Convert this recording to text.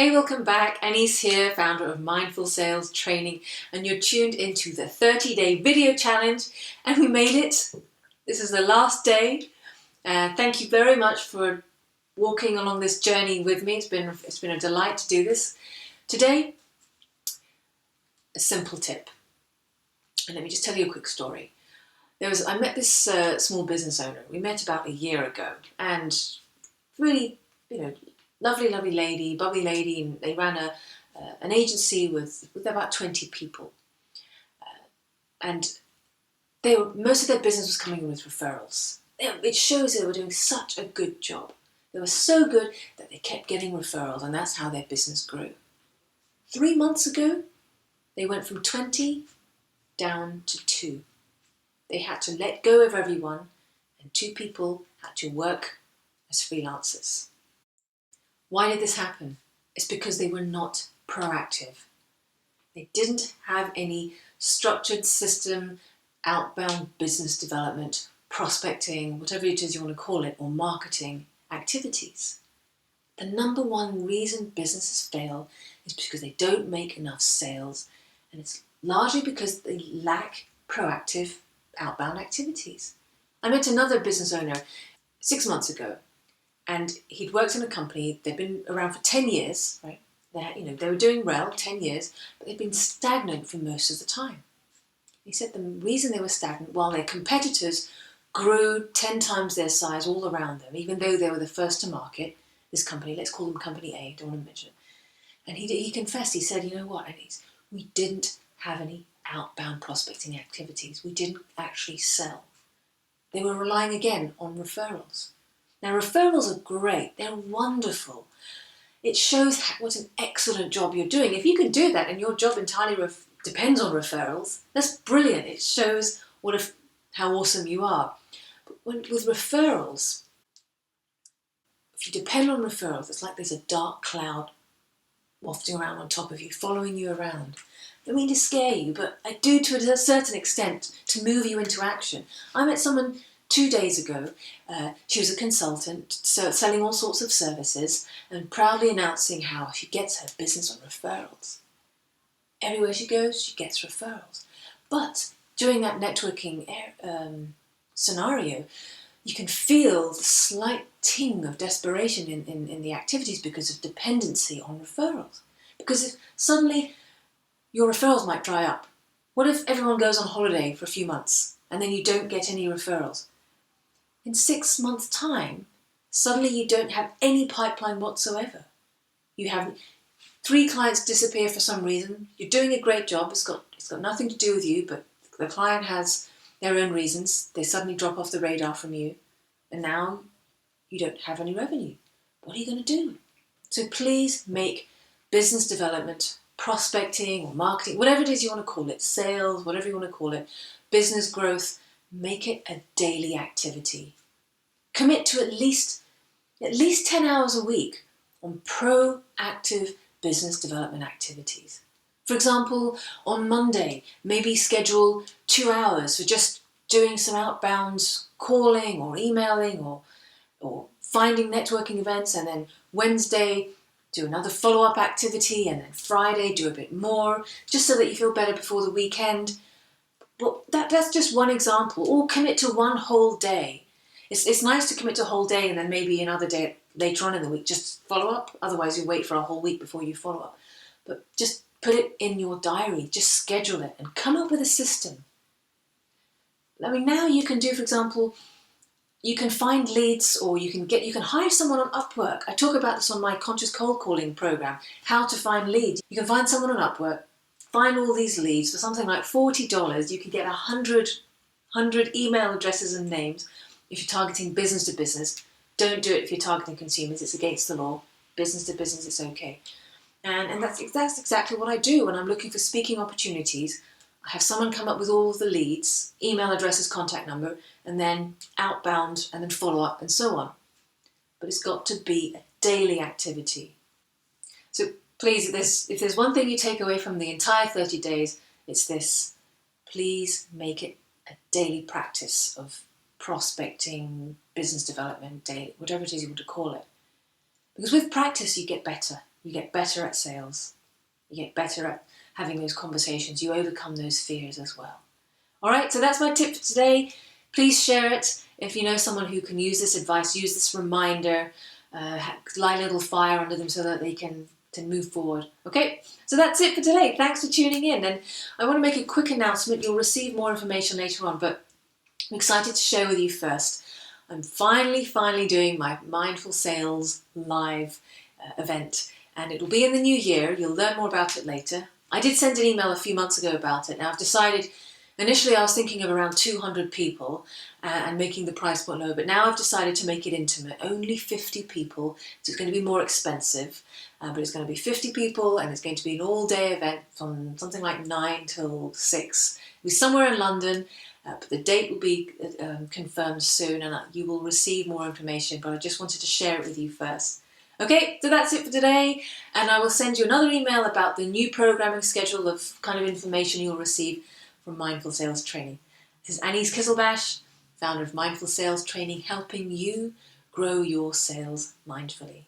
Hey, welcome back. Annie's here, founder of Mindful Sales Training, and you're tuned into the 30-day video challenge, and we made it. This is the last day. Thank you very much for walking along this journey with me. It's been a delight to do this. Today, a simple tip. And let me just tell you a quick story. I met this small business owner. We met about a year ago, and really, lovely lady, bubbly lady, and they ran an agency with about 20 people. And most of their business was coming in with referrals. It shows they were doing such a good job. They were so good that they kept getting referrals, and that's how their business grew. 3 months ago, they went from 20 down to 2. They had to let go of everyone, and 2 people had to work as freelancers. Why did this happen? It's because they were not proactive. They didn't have any structured system, outbound business development, prospecting, whatever it is you want to call it, or marketing activities. The number one reason businesses fail is because they don't make enough sales, and it's largely because they lack proactive outbound activities. I met another business owner 6 months ago, and he'd worked in a company. They'd been around for 10 years, right? They were doing well, 10 years, but they'd been stagnant for most of the time. He said the reason they were stagnant, while their competitors grew 10 times their size all around them, even though they were the first to market, this company, let's call them Company A, don't want to mention it. And he confessed, he said, you know what, Annies, we didn't have any outbound prospecting activities. We didn't actually sell. They were relying again on referrals. Now, referrals are great. They're wonderful. It shows what an excellent job you're doing. If you can do that and your job entirely depends on referrals, that's brilliant. It shows how awesome you are. But with referrals, if you depend on referrals, it's like there's a dark cloud wafting around on top of you, following you around. I don't mean to scare you, but I do to a certain extent to move you into action. I met someone 2 days ago. She was a consultant, selling all sorts of services, and proudly announcing how she gets her business on referrals. Everywhere she goes, she gets referrals. But during that networking scenario, you can feel the slight ting of desperation in the activities because of dependency on referrals. Because if suddenly your referrals might dry up. What if everyone goes on holiday for a few months and then you don't get any referrals? In 6 months' time, suddenly you don't have any pipeline whatsoever. You have 3 clients disappear for some reason. You're doing a great job. It's got nothing to do with you, but the client has their own reasons. They suddenly drop off the radar from you, and now you don't have any revenue. What are you going to do? So please make business development, prospecting or marketing, whatever it is you want to call it, sales, whatever you want to call it, business growth, make it a daily activity. Commit to at least 10 hours a week on proactive business development activities. For example, on Monday, maybe schedule 2 hours for just doing some outbound calling or emailing or finding networking events, and then Wednesday, do another follow-up activity, and then Friday, do a bit more, just so that you feel better before the weekend. Well, that's just one example. Or commit to one whole day. It's nice to commit to a whole day and then maybe another day later on in the week, just follow up. Otherwise, you wait for a whole week before you follow up. But just put it in your diary, just schedule it and come up with a system. I mean, now you can do, for example, you can find leads, or you can hire someone on Upwork. I talk about this on my Conscious Cold Calling program, how to find leads. You can find someone on Upwork, find all these leads for something like $40. You can get 100 email addresses and names if you're targeting business to business. Don't do it if you're targeting consumers. It's against the law. Business to business, it's okay. And that's exactly what I do when I'm looking for speaking opportunities. I have someone come up with all of the leads, email addresses, contact number, and then outbound, and then follow up, and so on. But it's got to be a daily activity. So please, if there's one thing you take away from the entire 30 days, it's this. Please make it a daily practice of prospecting, business development, whatever it is you want to call it. Because with practice, you get better. you get better at sales. You get better at having those conversations. You overcome those fears as well. All right, so that's my tip for today. Please share it. If you know someone who can use this advice, use this reminder, light a little fire under them so that they can move forward. Okay, so that's it for today. Thanks for tuning in. And I want to make a quick announcement. You'll receive more information later on, but I'm excited to share with you first. I'm finally doing my Mindful Sales live event, and it'll be in the new year. You'll learn more about it later. I did send an email a few months ago about it. Now I've decided, initially I was thinking of around 200 people and making the price point low, but now I've decided to make it intimate, only 50 people, so it's going to be more expensive, but it's going to be 50 people and it's going to be an all-day event from something like 9 till 6. It'll be somewhere in London, but the date will be confirmed soon and you will receive more information, but I just wanted to share it with you first. Okay, so that's it for today, and I will send you another email about the new programming schedule of kind of information you'll receive from Mindful Sales Training. This is Annie Kisselbash, founder of Mindful Sales Training, helping you grow your sales mindfully.